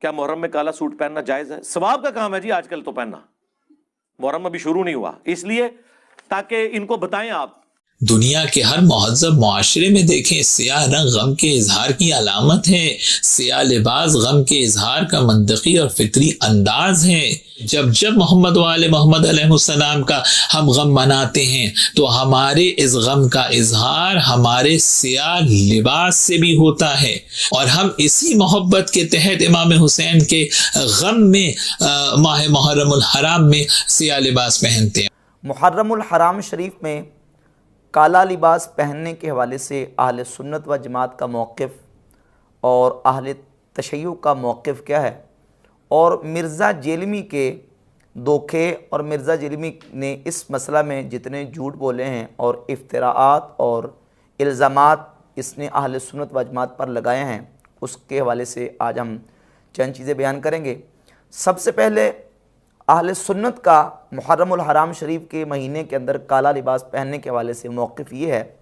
क्या मुहर्रम में काला सूट पहनना जायज है? सवाब का काम है जी आजकल तो पहनना, मुहर्रम अभी शुरू नहीं हुआ, इसलिए ताकि इनको बताएं आप। दुनिया के हर महज़ब मुआशरे में देखें, सियाह रंग गम के इजहार की अलामत है। सियाह लिबास गम के इजहार का मंतकी और फितरी अंदाज है। जब जब मोहम्मद वाले मोहम्मद अलैहिस्सलाम का हम गम मनाते हैं तो हमारे इस गम का इजहार हमारे सियाह लिबास से भी होता है, और हम इसी मोहब्बत के तहत इमाम हुसैन के गम में माह मुहर्रमुल हराम में सियाह लिबास पहनते हैं। मुहर्रमुल हराम शरीफ में काला लिबास पहनने के हवाले से अहले सुन्नत व जमात का मौक़िफ़ और अहले तशय्युअ का मौक़िफ़ क्या है, और मिर्ज़ा जेलमी के धोखे और मिर्ज़ा जेलमी ने इस मसला में जितने झूठ बोले हैं और इफ्तिराआत और इल्ज़ामात इसने अहले सुन्नत व जमात पर लगाए हैं, उसके हवाले से आज हम चंद चीज़ें बयान करेंगे। सबसे पहले अहले सुन्नत का मुहर्रमुल हराम शरीफ के महीने के अंदर काला लिबास पहनने के हवाले से मौक़िफ़ ये है,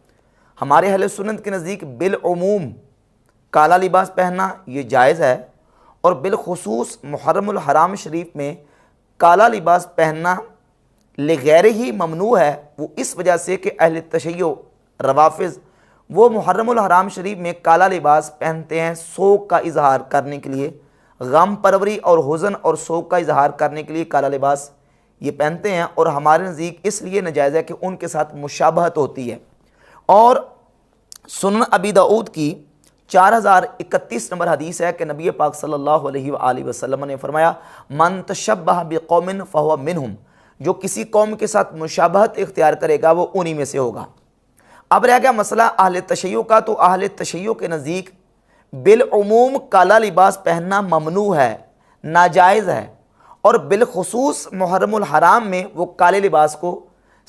हमारे अहले सुन्नत के नज़दीक बिलउमूम काला लिबास पहनना ये जायज़ है, और बिलखुसूस मुहर्रमुल हराम शरीफ में काला लिबास पहनना लिगैर ही ममनू है। वो इस वजह से कि अहले तशय्युअ रवाफ़िज़ वो मुहर्रमुल हराम शरीफ में काला लिबास पहनते हैं शोक का इजहार करने के लिए, गम परवरी और हुज़न और शोक का इजहार करने के लिए काला लिबास ये पहनते हैं, और हमारे नज़दीक इसलिए नाजायज़ है कि उनके साथ मुशाबहत होती है। और सुनन अबी दाऊद की 4031 नंबर हदीस है कि नबी पाक सल्लल्लाहु अलैहि वसल्लम ने फरमाया, मन तशब्बह बिकौमिन फहुव मिनहुम, जो किसी कौम के साथ मुशाबहत इख्तियार करेगा वो उन्हीं में से होगा। अब रह गया मसला अहले तशय्युअ का, तो अहले तशय्युअ के नज़दीक बिलउमूम काला लिबास पहनना ममनू है, नाजायज़ है, और बिलखुसूस मुहर्रमुल हराम में वो काले लिबास को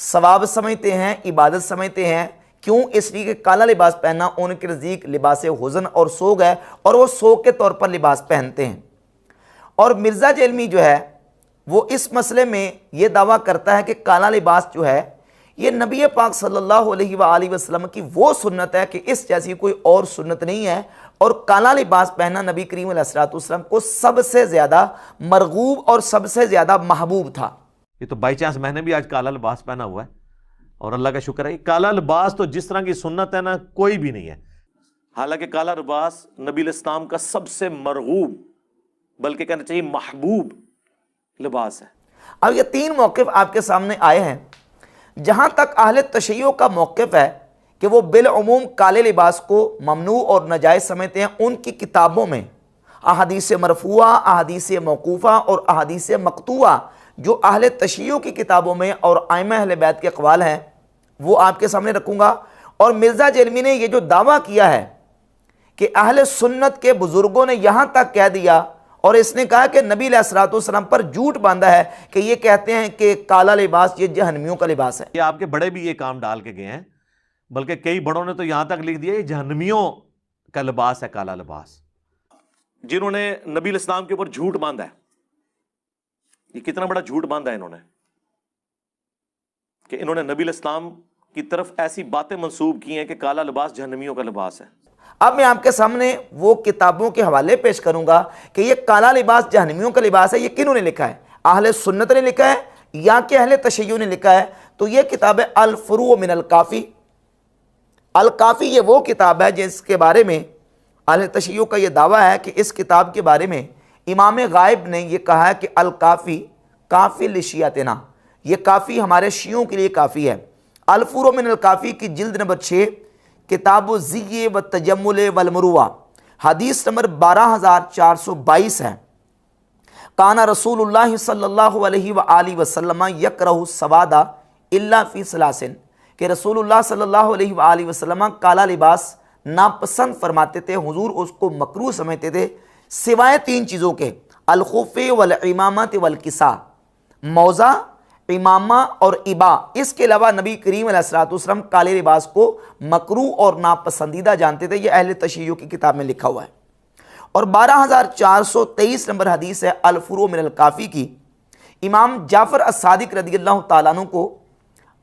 सवाब समझते हैं, इबादत समझते हैं। क्यों? इसलिए कि काला लिबास पहनना उनके नज़दीक लिबास हुज़न और सोग है, और वो सोग के तौर पर लिबास पहनते हैं। और मिर्ज़ा जेलमी जो है वो इस मसले में ये दावा करता है कि काला लिबास जो है ये नबी पाक सल्लल्लाहु अलैहि वसल्लम की वो सुन्नत है कि इस जैसी कोई और सुन्नत नहीं है, और काला लिबास पहनना नबी करीम अलैहिस्सलातु वस्सलाम को सबसे ज़्यादा मरगूब और सबसे ज़्यादा महबूब था। ये तो बाई चांस मैंने भी आज काला लिबास पहना हुआ है, और अल्लाह का शुक्र है। काला लिबास तो जिस तरह की सुन्नत है ना, कोई भी नहीं है। हालांकि काला लिबास नबी इस्लाम का सबसे मरगूब, बल्कि कहना चाहिए महबूब लिबास है। अब ये तीन मौक़िफ़ आपके सामने आए हैं। जहाँ तक अहले तशय्युअ का मौक़िफ़ है कि वो बिलउमूम काले लिबास को ममनू और नाजायज़ समझते हैं, उनकी किताबों में अहादीस मरफूआ, अहादीस मौकूफ़ा और अहादीस मक़तूआ जो अहले तशय्युअ की किताबों में और आइम्मा अहले बैत के अक़वाल हैं वो आपके सामने रखूँगा। और मिर्ज़ा जेलमी ने ये जो दावा किया है कि अहले सुन्नत के बुज़ुर्गों ने यहाँ तक कह दिया, और इसने कहा कि नबी अलैहिस्सलातु वस्सलाम पर झूठ बांधा है कि ये कहते हैं कि काला लिबास ये जहन्नमियों का लिबास है। ये आपके बड़े भी ये काम डाल के गए हैं, बल्कि कई बड़ों ने तो यहां तक लिख दिया ये जहन्नमियों का लिबास है काला लिबास। जिन्होंने नबी इस्लाम के ऊपर झूठ बांधा है, ये कितना बड़ा झूठ बांधा है इन्होंने, कि इन्होंने नबी इस्लाम की तरफ ऐसी बातें मंसूब की हैं कि काला लिबास जहन्नमियों का लिबास है। अब मैं आपके सामने वो किताबों के हवाले पेश करूंगा कि ये काला लिबास जहन्नमियों का लिबास है, ये किन्होंने लिखा है, अहले सुन्नत ने लिखा है या कि अहले तशय्युअ ने लिखा है। तो ये किताब है अल फुरू मिन अल काफ़ी। अल काफ़ी ये वो किताब है जिसके बारे में अहले तशय्युअ का ये दावा है कि इस किताब के बारे में इमाम गायब ने ये कहा है कि अल काफ़ी काफ़ी लिशियातना, ये काफ़ी हमारे शियों के लिए काफ़ी है। अल फुरू मिन अल काफ़ी की जिल्द नंबर 6 किताब ज़िय्य व तजम्मुल वल मुरुआ हदीस नंबर 12422 है। काना रसूलुल्लाह सल्लल्लाहु अलैहि वसल्लम यकरहु सवादा इल्ला फी सलासिन, कि रसूलुल्लाह सल्लल्लाहु अलैहि वसल्लम काला लिबास नापसंद फरमाते थे, हुजूर उसको मकरूह समझते थे सिवाय तीन चीज़ों के, अल खुफ़ वल इमामत वल किसा, मौज़ा, इमामा और इबा। इसके अलावा नबी करीम अलैहिस्सलातु वस्सलाम काले लिबास को मकरूह और नापसंदीदा जानते थे। यह अहले तशय्युअ की किताब में लिखा हुआ है। और 12423 नंबर हदीस है अल फुरू मिन अल काफ़ी की। इमाम जाफ़र अस-सादिक रज़ियल्लाहु ताला अन्हु को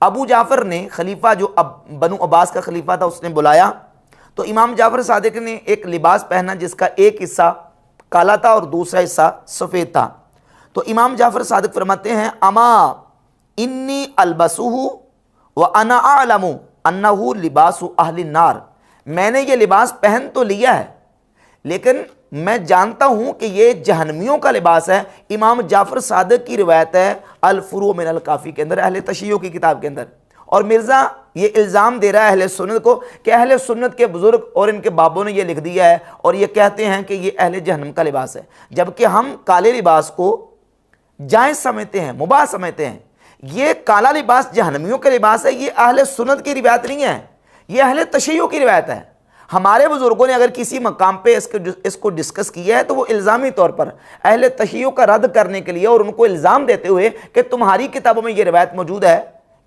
अबू जाफ़र ने, खलीफा जो बनु अब्बास का खलीफा था, उसने बुलाया तो इमाम जाफ़र सादिक ने एक लिबास पहना जिसका एक हिस्सा काला था और दूसरा हिस्सा सफ़ेद था। तो इमाम जाफ़र सादिक फरमाते हैं, अमा इन्नी अलबसुहु व अना आलमु अन्नहु लिबासु अहलिन नार, मैंने ये लिबास पहन तो लिया है लेकिन मैं जानता हूँ कि ये जहन्नमियों का लिबास है। इमाम जाफ़र सादिक की रिवायत है अल-फुरू मिन अल-काफ़ी के अंदर, अहले तशय्युअ की किताब के अंदर। और मिर्ज़ा ये इल्ज़ाम दे रहा है अहले सुन्नत को कि अहले सुन्नत के बुज़ुर्ग और इनके बाबों ने ये लिख दिया है और ये कहते हैं कि ये अहले जहन्नम का लिबास है, जबकि हम काले लिबास को जायज़ समझते हैं, मुबाह समझते हैं। ये काला लिबास जहन्नमियों का लिबास है, ये अहले सुन्नत की रिवायत नहीं है, ये अहले तशय्युअ की रिवायत है। हमारे बुजुर्गों ने अगर किसी मकाम पे इसको डिस्कस किया है तो वो इल्ज़ामी तौर पर अहले तशय्युअ का रद्द करने के लिए और उनको इल्ज़ाम देते हुए कि तुम्हारी किताबों में ये रिवायत मौजूद है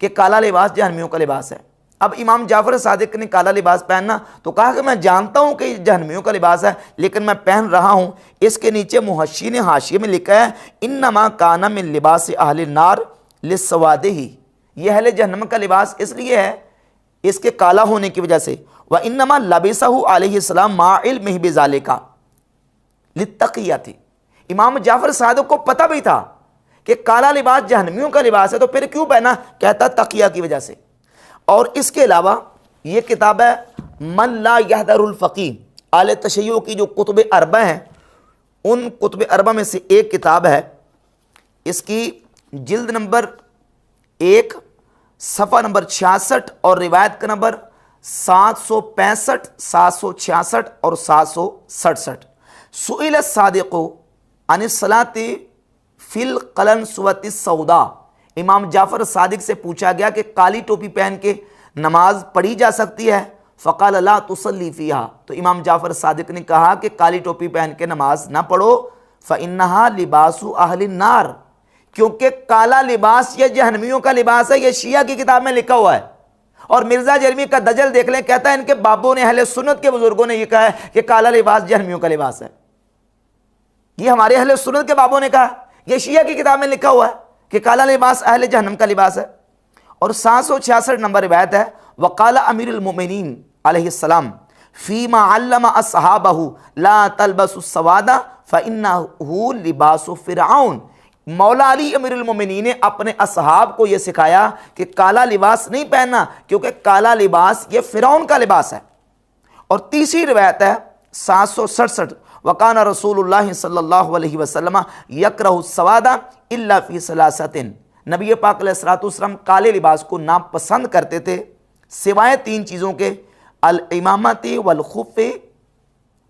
कि काला लिबास जहन्नमियों का लिबास है। अब इमाम जाफ़र सादिक ने काला लिबास पहनना तो कहा कि मैं जानता हूँ कि जहन्नमियों का लिबास है लेकिन मैं पहन रहा हूँ। इसके नीचे मुहश्शी ने हाशिये में लिखा है, इन्नमा काना मिन लिबास अहलिन नार लिस्सवादिही, यह अहले जहन्नम का लिबास इसलिए है इसके काला होने की वजह से। व इन्नमा लबिसहु अलैहिस्सलाम मा इल्मिही बिज़ालिका लित्तक़िया थी। इमाम जाफ़र सादिक को पता भी था कि काला लिबास जहन्नमियों का लिबास है तो फिर क्यों पहना, कहता तकिया की वजह से। और इसके अलावा ये किताब है मन ला यहदरुल फ़क़ीह, आले तशय्युअ की जो कुतुब अरबा हैं उन कुतुब अरबा में से एक किताब है। इसकी जिल्द नंबर 1 सफ़ा नंबर 66 और रिवायत का नंबर 765, 766 और 767। सुइल सादिक़ु अनिस्सलाति फिल कलन सुवती सौदा, इमाम जाफ़र सादिक से पूछा गया कि काली टोपी पहन के नमाज पढ़ी जा सकती है। फ़क़ाल ला तुसल्ली फ़ीहा, तो इमाम जाफ़र सादिक ने कहा कि काली टोपी पहन के नमाज ना पढ़ो, फ़इन्नहा लिबासु अहलिन नार, क्योंकि काला लिबास ये जहन्नमियों का लिबास है। ये शिया की किताब में लिखा हुआ है। और मिर्ज़ा जरमी का दजल देख लें, कहता है इनके बाबों ने अहले सुन्नत के बुजुर्गों ने यह कहा है कि काला लिबास जहन्नमियों का लिबास है। ये हमारे अहले सुन्नत के बाबों ने कहा, यह शिया की किताब में लिखा हुआ है कि काला लिबास अहले जहन्नम का लिबास है। और 766 नंबर रिवायत है, वक़ाला अमीरुल मोमिनीन अलैहिस्सलाम फ़ीमा अल्लमा अस्सहाबहु ला तलबसु सवादा फ़इन्नहु लिबासु फ़िरऔन, मौला अली अमीरुल मोमिनीन ने अपने असहाब को यह सिखाया कि काला लिबास नहीं पहनना क्योंकि काला लिबास ये फ़िरऔन का लिबास है। और तीसरी रिवायत है 767, वकाना रसूलुल्लाह सल्लल्लाहु अलैहि वसल्लम यकरहु सवादा इल्ला फ़ी सलासतिन, नबी पाक अलैहिस्सलातु वस्सलाम काले लिबास को नापसंद करते थे सिवाय 3 चीज़ों के, अल इमामती वल खुफ़ी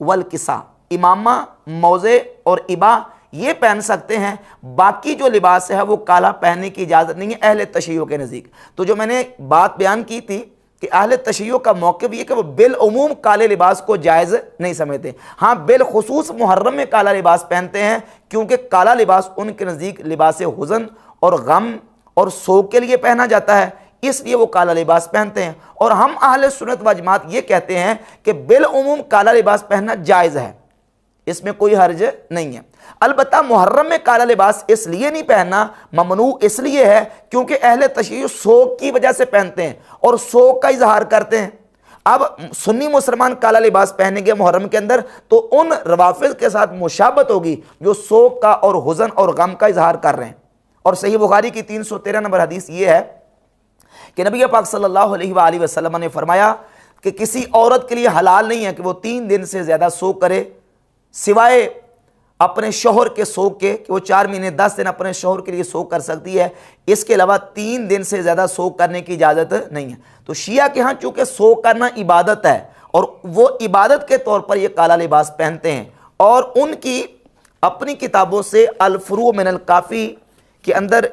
वल किसा, इमामा, मौज़े और इबा ये पहन सकते हैं, बाकी जो लिबास है वो काला पहनने की इजाज़त नहीं है अहले तशय्युअ के नज़दीक। तो जो मैंने बात बयान की थी कि अहले तशय्युअ का मौक़िफ़ ये कि वो बिल उमूम काले लिबास को जायज़ नहीं समझते, हाँ बिल खुसूस मुहर्रम में काला लिबास पहनते हैं क्योंकि काला लिबास उनके नज़दीक लिबास हुज़न और गम और सोग के लिए पहना जाता है, इसलिए वो काला लिबास पहनते हैं। और हम अहले सुन्नत व जमात ये कहते हैं कि बिल उमूम काला लिबास पहनना जायज़ है, इसमें कोई हर्ज नहीं है। अलबत्ता मुहर्रम में काला लिबास इसलिए नहीं पहनना, ममनू इसलिए है क्योंकि अहले तशय्युअ सोग की वजह से पहनते हैं और सोग का इजहार करते हैं। अब सुन्नी मुसलमान काला लिबास पहनेंगे मुहर्रम के अंदर तो उन रवाफिज़ के साथ मुशाबत होगी जो सोग का और हुज़न और गम का इजहार कर रहे हैं। और सही बुखारी की 313 नंबर हदीस ये है कि नबी पाक सल्लल्लाहु अलैहि वसल्लम ने फरमाया कि किसी औरत के लिए हलाल नहीं है कि वो 3 दिन से ज़्यादा सोग करे सिवाय अपने शौहर के सोग के, कि वो 4 महीने 10 दिन अपने शौहर के लिए सोग कर सकती है, इसके अलावा 3 दिन से ज़्यादा सोग करने की इजाज़त नहीं है। तो शिया के यहाँ चूँकि सोग करना इबादत है और वो इबादत के तौर पर ये काला लिबास पहनते हैं। और उनकी अपनी किताबों से अल-फुरू मिन अल-काफ़ी के अंदर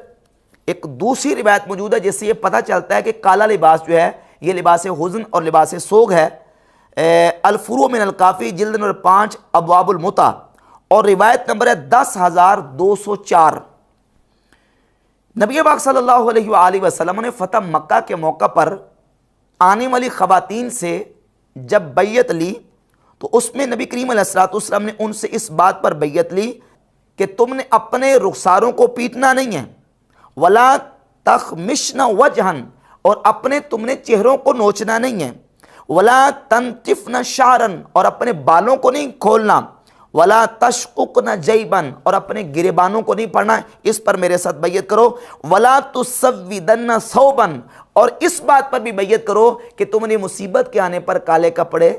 एक दूसरी रिवायत मौजूद है जिससे ये पता चलता है कि काला लिबास जो है ये लिबास हुज़न और लिबास सोग है। अल-फुरू मिन अल-काफ़ी जिल्द नंबर 5 अब्वाबुल मुता और रिवायत नंबर है 10,204। नबी पाक सल्लल्लाहु अलैहि वसल्लम ने फ़तह मक्का के मौका पर आने वाली ख़वातीन से जब बैयत ली तो उसमें नबी करीम अलैहिस्सलातु वस्सलाम ने उनसे इस बात पर बैयत ली कि तुमने अपने रुखसारों को पीटना नहीं है, वला तख़मिशना वजहन, और अपने तुमने चेहरों को नोचना नहीं है, वला तनतिफना शारन, और अपने बालों को नहीं खोलना, वला तशकुक न जैबन, और अपने गिरेबानों को नहीं पढ़ना, इस पर मेरे साथ बैयत करो। वला तुसव्विदन्न सौबन, और इस बात पर भी बैयत करो कि तुमने मुसीबत के आने पर काले कपड़े,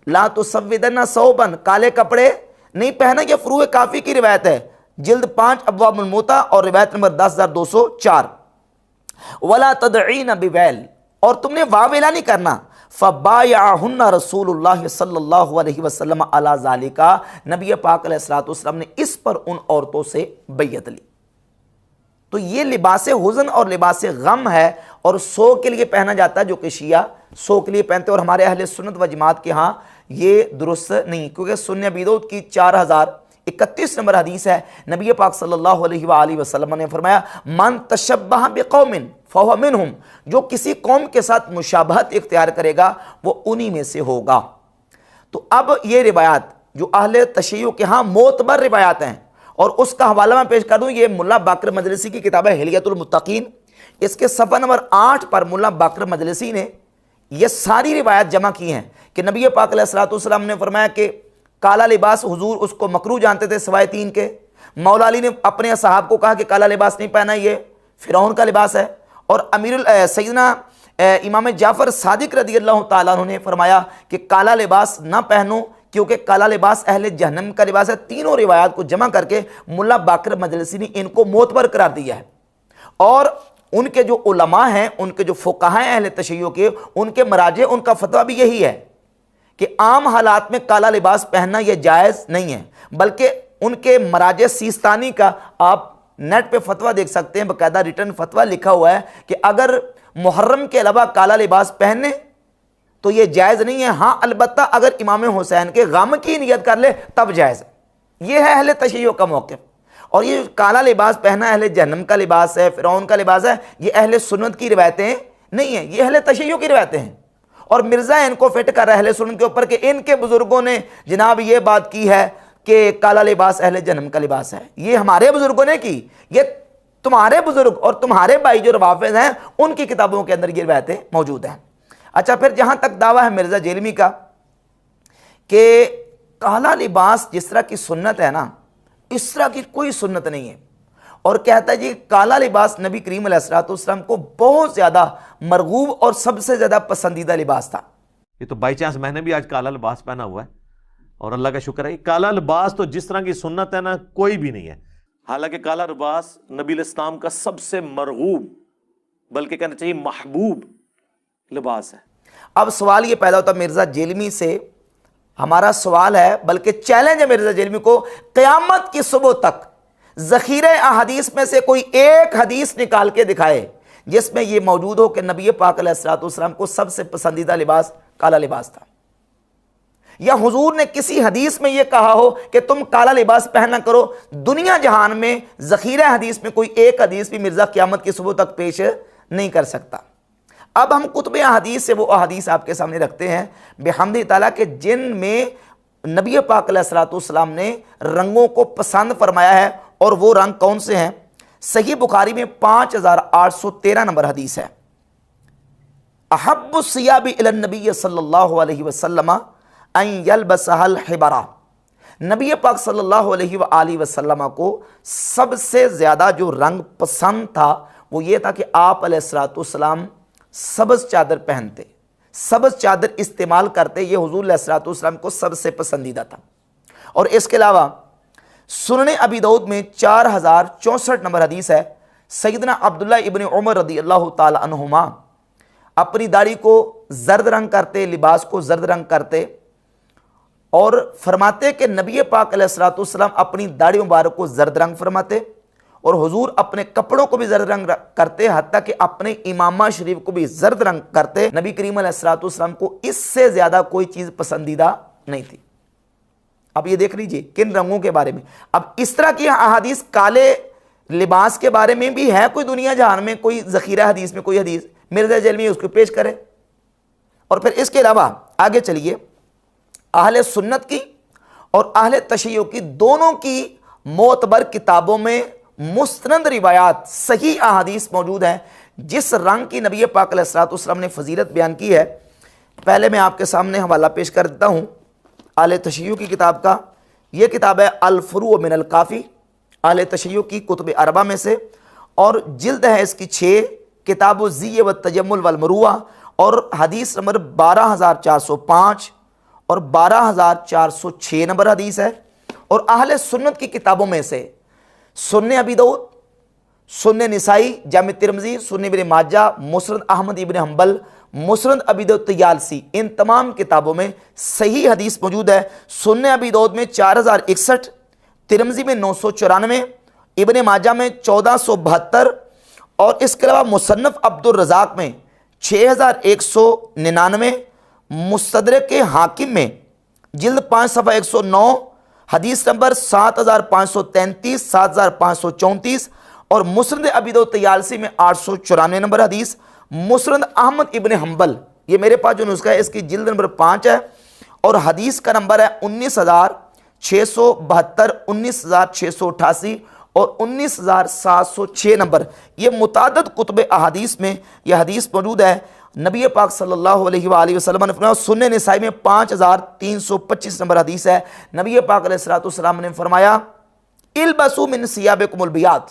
ला तुसव्विदन्न सौबन, काले कपड़े नहीं पहना। यह फरूए काफी की रिवायत है, जिल्द 5 अब्वाबुल मुता और रिवायत नंबर 10204। वला तदईन बिवैल, और तुमने वावेला नहीं करना। फबायअहुन्ना रसूलुल्लाह सल्लल्लाहु अलैहि वसल्लम अला ज़ालिका, नबी पाक अलैहिस्सलातु वस्सलाम ने इस पर उन औरतों से बैयत ली। तो ये लिबास हुज़न और लिबास गम है, और सो के लिए पहना जाता है, जो कि शिया सो के लिए पहनते हैं। और हमारे अहले सुन्नत व जमात के यहाँ ये दुरुस्त नहीं, क्योंकि सुन्नत अबी दाऊद की 4031 नंबर हदीस है, नबी पाक सल्लल्लाहु अलैहि वसल्लम ने फरमाया, मन तशब्बह बिकौमिन फहुव मिनहुम, जो किसी कौम के साथ मुशाबहत इख्तियार करेगा वो उन्हीं में से होगा। तो अब ये रिवायात जो अहले तशय्युअ के यहाँ मोतबर रिवायात हैं, और उसका हवाला मैं पेश कर दूं, ये मुल्ला बाकर मजलिसी की किताब है हिलियतुल मुत्तकीन, इसके सफ़ा नंबर 8 पर मुल्ला बाकर मजलिसी ने ये सारी रिवायत जमा की हैं कि नबी पाक अलैहिस्सलातु वस्सलाम ने फरमाया कि काला लिबास हुजूर उसको मकरूह जानते थे सिवाय 3 के। मौला अली ने अपने असहाब को कहा कि काला लिबास नहीं पहना, ये फिरौन का लिबास है। और अमीरुल सैयदना इमाम जाफ़र सादिक रज़ियल्लाहु ताला अन्हु ने फरमाया कि काला लिबास ना पहनो, क्योंकि काला लिबास अहले जहन्नम का लिबास है। तीनों रिवायात को जमा करके मुल्ला बाकर मजलिसी ने इनको मोतबर करार दिया है। और उनके जो उलमा हैं, उनके जो फुक़हा हैं अहले तशय्युअ के, उनके मराजे, उनका फतवा भी यही है कि आम हालात में काला लिबास पहनना यह जायज़ नहीं है। बल्कि उनके मराजे सीस्तानी का आप नेट पे फतवा देख सकते हैं, बाकायदा रिटर्न फतवा लिखा हुआ है कि अगर मुहर्रम के अलावा काला लिबास पहने तो यह जायज़ नहीं है। हाँ, अलबत्ता अगर इमाम हुसैन के गम की नियत कर ले तब जायज़ है। यह है अहले तशय्युअ का मौक़िफ़। और ये काला लिबास पहना अहले जहन्नम का लिबास है, फिरौन का लिबास है, ये अहले सुन्नत की रिवायतें नहीं है, ये अहले तशय्युअ की रिवायतें हैं। और मिर्ज़ा इनको फिट कर रहा है अहले सुन्नत के ऊपर कि इनके बुजुर्गों ने जनाब ये बात की है कि काला लिबास अहले जहन्नम का लिबास है। ये हमारे बुजुर्गों ने की, ये तुम्हारे बुजुर्ग और तुम्हारे भाई जो रवाफिज़ हैं उनकी किताबों के अंदर ये रिवायतें मौजूद हैं। अच्छा, फिर जहाँ तक दावा है मिर्ज़ा जेलमी का कि काला लिबास जिस तरह की सुन्नत है ना, इस तरह की कोई सुन्नत नहीं है। और कहता है जी काला लिबास नबी करीम अलैहिस्सलातु वस्सलाम को बहुत ज़्यादा मरगूब और सबसे ज़्यादा पसंदीदा लिबास था। ये तो बाई चांस मैंने भी आज काला लिबास पहना हुआ है, और अल्लाह का शुक्र है। काला लिबास तो जिस तरह की सुन्नत है ना, कोई भी नहीं है। हालांकि काला लिबास नबी इस्लाम का सबसे मरगूब, बल्कि कहना चाहिए महबूब लिबास है। अब सवाल ये पैदा होता मिर्ज़ा जेलमी से, हमारा सवाल है बल्कि चैलेंज है मिर्ज़ा जेलमी को, क़यामत की सुबह तक ज़ख़ीरे अहादीस में से कोई एक हदीस निकाल के दिखाए जिसमें यह मौजूद हो कि नबी पाक अलैहिस्सलातु वस्सलाम को सबसे पसंदीदा लिबास काला लिबास था, या हुजूर ने किसी हदीस में यह कहा हो कि तुम काला लिबास पहना करो। दुनिया जहान में ज़ख़ीरे हदीस में कोई एक हदीस भी मिर्ज़ा क़यामत की सुबह तक पेश नहीं कर सकता। अब हम कुतुब अहादीस से वो अहादीस आपके सामने रखते हैं बिहम्दि ताला के जिनमें नबी पाक अलैहिस्सलातु वस्सलाम ने रंगों को पसंद फरमाया है। और वो रंग कौन से हैं? सही बुखारी में 5813 नंबर हदीस है, अहब्बुस सियाबी इलन नबी सल्लल्लाहु अलैहि वसल्लम अन यलबसहल हिबरा, नबी पाक सल्लल्लाहु अलैहि वसल्लम को सबसे ज़्यादा जो रंग पसंद था वो ये था कि आप अलैहिस्सलातु वस्सलाम सब्ज़ चादर पहनते, सब्ज़ चादर इस्तेमाल करते, ये हुजूर अलैहिस्सलातु वस्सलाम को सबसे पसंदीदा था। और इसके अलावा सुनने अबी दाऊद में 4064 नंबर हदीस है, सैयदना अब्दुल्लाह इब्न उमर रज़ियल्लाहु ताला अन्हुमा अपनी दाढ़ी को जर्द रंग करते, लिबास को जर्द रंग करते, और फरमाते कि नबी पाक अलैहिस्सलातु वस्सलाम अपनी दाढ़ी मुबारक को जर्द रंग फरमाते, और हुजूर अपने कपड़ों को भी जर्द रंग करते, हत्ता कि अपने इमामा शरीफ को भी जर्द रंग करते। नबी करीम अलैहिस्सलातु वस्सलाम को इससे ज़्यादा कोई चीज़ पसंदीदा नहीं थी। अब ये देख लीजिए किन रंगों के बारे में। अब इस तरह की अहादीस काले लिबास के बारे में भी है कोई दुनिया जहान में, कोई ज़ख़ीरा हदीस में कोई हदीस, मिर्ज़ा जेलमी उसको पेश करे। और फिर इसके अलावा आगे चलिए, अहले सुन्नत की और अहले तशय्युअ की दोनों की मोतबर किताबों में मुस्तनद रिवायात सही अहादीस मौजूद हैं जिस रंग की नबी पाक अलैहिस्सलातु वस्सलाम ने फजीलत बयान की है। पहले मैं आपके सामने हवाला पेश कर देता हूँ अहले तशय्युअ की किताब का, ये किताब है अल-फुरू मिनल काफ़ी, अहले तशय्युअ की कुतुब अरबा में से, और जिल्द है इसकी 6, किताब ज़िय व तजम्मुल वल मरूआ, और हदीस नंबर 12405 और 12406 नंबर हदीस है। और अहले सुन्नत की किताबों में से सुन्ने अबी दाऊद, सुन्ने निसाई, जामे तिरमिज़ी, सुन्ने इब्न माजा, मुस्नद अहमद इब्न हंबल, मुस्नद अबी दाऊद तयालसी, इन तमाम किताबों में सही हदीस मौजूद है। सुन्ने अबी दाऊद में 4061, तिरमिज़ी में 994, इब्न माजा में 1472, और इसके अलावा मुसन्नफ़ अब्दुर रज़ाक में 6199, मुस्तदरक के हाकिम में जिल्द 5 सफ़ा 109, हदीस नंबर 7533, 7534, और मुस्नद अबी दाऊद तयालसी में 894 नंबर हदीस। मुस्नद अहमद इब्न हंबल, ये मेरे पास जो नुस्खा है इसकी जिल्द नंबर 5 है, और हदीस का नंबर है 19672, 19688 और 19706 नंबर। ये मुतादद कुतुब अहादीस में यह हदीस मौजूद है। नबी पाक सल्लल्लाहु अलैहि वसल्लम ने फरमाया, सुन्ने निसाई में 5325 नंबर हदीस है। नबी पाक अलैहिस्सलातु वस्सलाम ने फरमाया, इल्बसू मिन सियाबिकुमुल बियाद,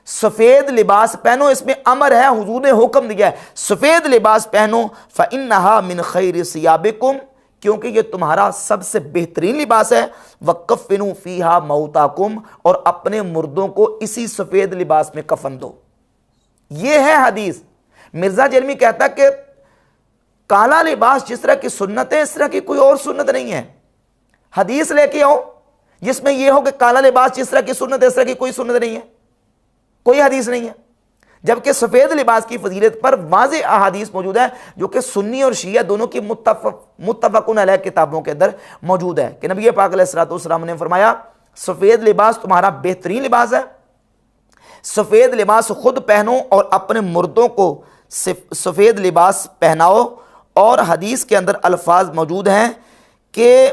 सफ़ेद लिबास पहनो, इसमें अमर है, हुजूर ने हुक्म दिया है, सफ़ेद लिबास पहनो। फ़इन्नहा मिन खैरि सियाबिकुम, क्योंकि ये तुम्हारा सबसे बेहतरीन लिबास है। वक़फ़िनू फ़ीहा मौताकुम, और अपने मुर्दों को इसी सफ़ेद लिबास में कफन दो। ये है हदीस। मिर्ज़ा जरमी कहता कि काला लिबास जिस तरह की सुन्नत है, इस तरह की कोई और सुन्नत नहीं है। हदीस लेके आओ जिसमें यह हो कि काला लिबास जिस तरह की सुन्नत है, इस तरह की कोई सुन्नत नहीं है, कोई हदीस नहीं है। जबकि सफ़ेद लिबास की फजीलत पर वाज़े अहादीस मौजूद है, जो कि सुन्नी और शिया दोनों की मुत्तफ़क़ुन अलैह किताबों के अंदर मौजूद है, कि नबी पाक अलैहिस्सलातु वस्सलाम ने फरमाया, सफ़ेद लिबास तुम्हारा बेहतरीन लिबास है, सफ़ेद लिबास खुद पहनो और अपने मुर्दों को सफ़ेद लिबास पहनाओ। और हदीस के अंदर अल्फाज मौजूद हैं कि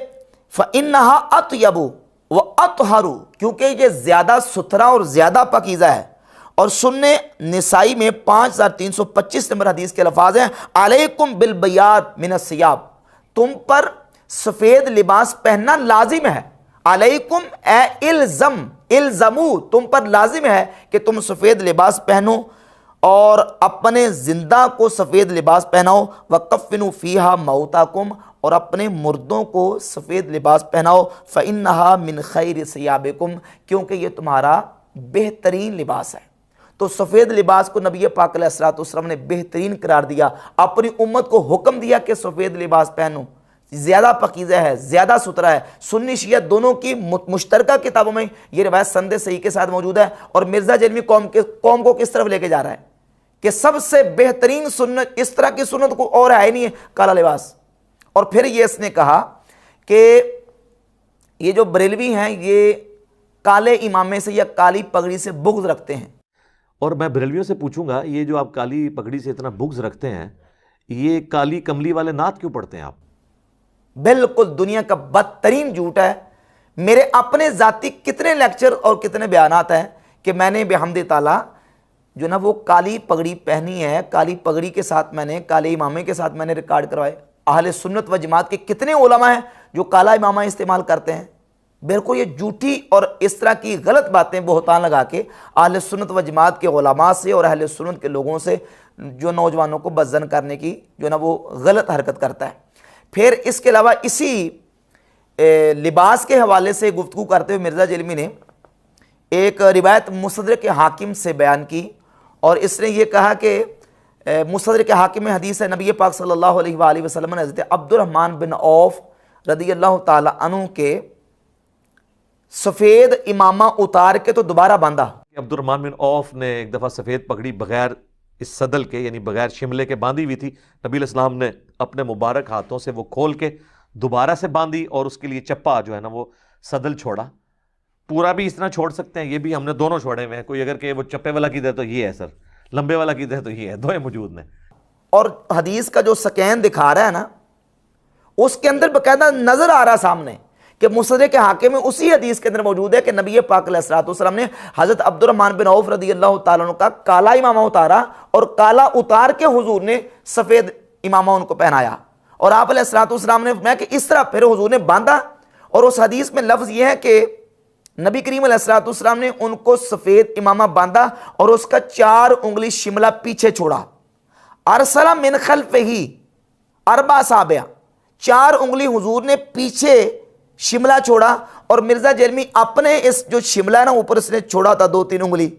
फ़इन्नहा अत्यबु व अतहरु, क्योंकि ये ज़्यादा सुथरा और ज़्यादा पकीज़ा है। और सुन्ने निसाई में 5325 नंबर हदीस के अल्फाज हैं, अलैकुम बिल बयाद मिनस सियाब, तुम पर सफ़ेद लिबास पहनना लाजिम है। अलैकुम ए इल्ज़म, इल्ज़मू, तुम पर लाजिम है कि तुम सफ़ेद लिबास पहनो और अपने जिंदा को सफ़ेद लिबास पहनाओ। वक़फ़िनू फ़ीहा मौताकुम, और अपने मुर्दों को सफ़ेद लिबास पहनाओ। फ़इन्नहा मिन खैरि सियाबिकुम, क्योंकि ये तुम्हारा बेहतरीन लिबास है। तो सफ़ेद लिबास को नबी पाक अलैहिस्सलातु वस्सलाम ने बेहतरीन करार दिया, अपनी उम्मत को हुक्म दिया कि सफ़ेद लिबास पहनो, ज़्यादा पकीज़ा है, ज़्यादा सुथरा है। सुन्नी शिया दोनों की मुश्तरका किताबों में ये रिवायत संद सही के साथ मौजूद है। और मिर्ज़ा जरमी कौम को किस तरफ लेके जा रहा है कि सबसे बेहतरीन सुन्नत, इस तरह की सुन्नत को और है नहीं है, काला लिबास। और फिर ये इसने कहा कि ये जो बरेलवी हैं ये काले इमामे से या काली पगड़ी से बुग़्ज़ रखते हैं। और मैं बरेलवियों से पूछूंगा, ये जो आप काली पगड़ी से इतना बुग़्ज़ रखते हैं, ये काली कमली वाले नात क्यों पढ़ते हैं आप? बिल्कुल दुनिया का बदतरीन झूठ है। मेरे अपने ज़ाती कितने लेक्चर और कितने बयानात हैं कि मैंने बेहम्दि ताला जो ना वो काली पगड़ी पहनी है, काली पगड़ी के साथ मैंने, काले इमामे के साथ मैंने रिकॉर्ड करवाए। अहले सुन्नत व जमात के कितने उलमा हैं जो काला इमामा इस्तेमाल करते हैं। बिल्कुल ये झूठी और इस तरह की गलत बातें बोहतान लगा के अहले सुन्नत व जमात के उलमा से और अहले सुन्नत के लोगों से जो नौजवानों को बज़्ज़न करने की जो ना वो गलत हरकत करता है। फिर इसके अलावा इसी लिबास के हवाले से गुफ्तगू करते हुए मिर्ज़ा जरमी ने एक रिवायत मुस्तदरक के हाकिम से बयान की, और इसने ये कहा कि मुस्तदरक के हाकिम में हदीस है, नबी पाक सल्लल्लाहु अलैहि वसल्लम ने हज़रत अब्दुर्रहमान बिन औफ रज़ियल्लाहु ताला अन्हु के सफ़ेद इमामा उतार के तो दोबारा बांधा। अब्दुर्रहमान बिन औफ ने एक दफ़ा सफ़ेद पगड़ी बगैर इस सदल के यानी बगैर शिमले के बांधी हुई थी। नबी इस्लाम ने अपने मुबारक हाथों से वो खोल के दोबारा से बांधी और उसके लिए चप्पा जो है ना वो सदल छोड़ा। पूरा भी इस तरह छोड़ सकते हैं, ये भी हमने दोनों छोड़े हुए हैं। कोई अगर के वो चप्पे वाला की दे तो ये है सर, लंबे वाला की दे तो ये है, दो मौजूद ने। और हदीस का जो स्कैन दिखा रहा है ना, उसके अंदर बाकायदा नजर आ रहा सामने कि मुस्तदरक के हाकिम में उसी हदीस के अंदर मौजूद है कि नबी पाक अलैहिस्सलातु वस्सलाम ने हज़रत अब्दुर्रहमान बिन औफ रज़ियल्लाहु ताला अन्हु का काला इमामा उतारा और काला उतार के हुजूर ने सफ़ेद इमामा उनको पहनाया। और आप अलैहिस्सलातु वस्सलाम ने मैं कि इस तरह फिर हुजूर ने बांधा और उस हदीस में लफ्ज़ ये है कि नबी करीम अलैहिस्सलाम ने उनको सफ़ेद इमामा बांधा और उसका 4 उंगली शिमला पीछे छोड़ा। अरसला मिन खल्फिही अरबा साबिया, 4 उंगली हुजूर ने पीछे शिमला छोड़ा और मिर्ज़ा जैलमी अपने इस जो शिमला ना ऊपर उसने छोड़ा था 2-3 उंगली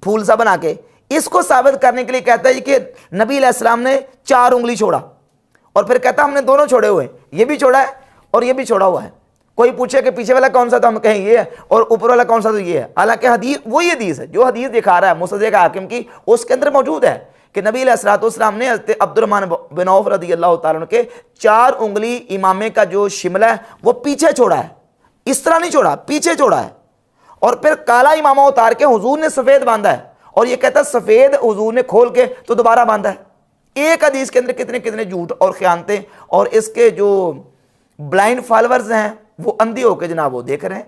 फूल सा बना के, इसको साबित करने के लिए कहता है कि नबी अलैहिस्सलाम ने 4 उंगली छोड़ा और फिर कहता हमने दोनों छोड़े हुए, ये भी छोड़ा है और ये भी छोड़ा हुआ है। कोई पूछे कि पीछे वाला कौन सा, तो हम कहें ये है और ऊपर वाला कौन सा, तो ये है। हालांकि हदीस वही हदीस है जो हदीस दिखा रहा है मुस्तदरक हाकिम की, उसके अंदर मौजूद है कि नबी अलैहिस्सलाम ने हज़रत अब्दुर्रहमान बिन औफ रज़ियल्लाहु ताला अन्हु के 4 उंगली इमामे का जो शिमला है वो पीछे छोड़ा है, इस तरह नहीं छोड़ा, पीछे छोड़ा है। और फिर काला इमामा उतार के हुजूर ने सफ़ेद बांधा है और ये कहता है सफ़ेद हुजूर ने खोल के तो दोबारा बांधा है। एक हदीस के अंदर कितने कितने झूठ और ख़यानतें, और इसके जो ब्लाइंड फॉलोअर्स हैं वो अंधी होकर जनाब वो देख रहे हैं।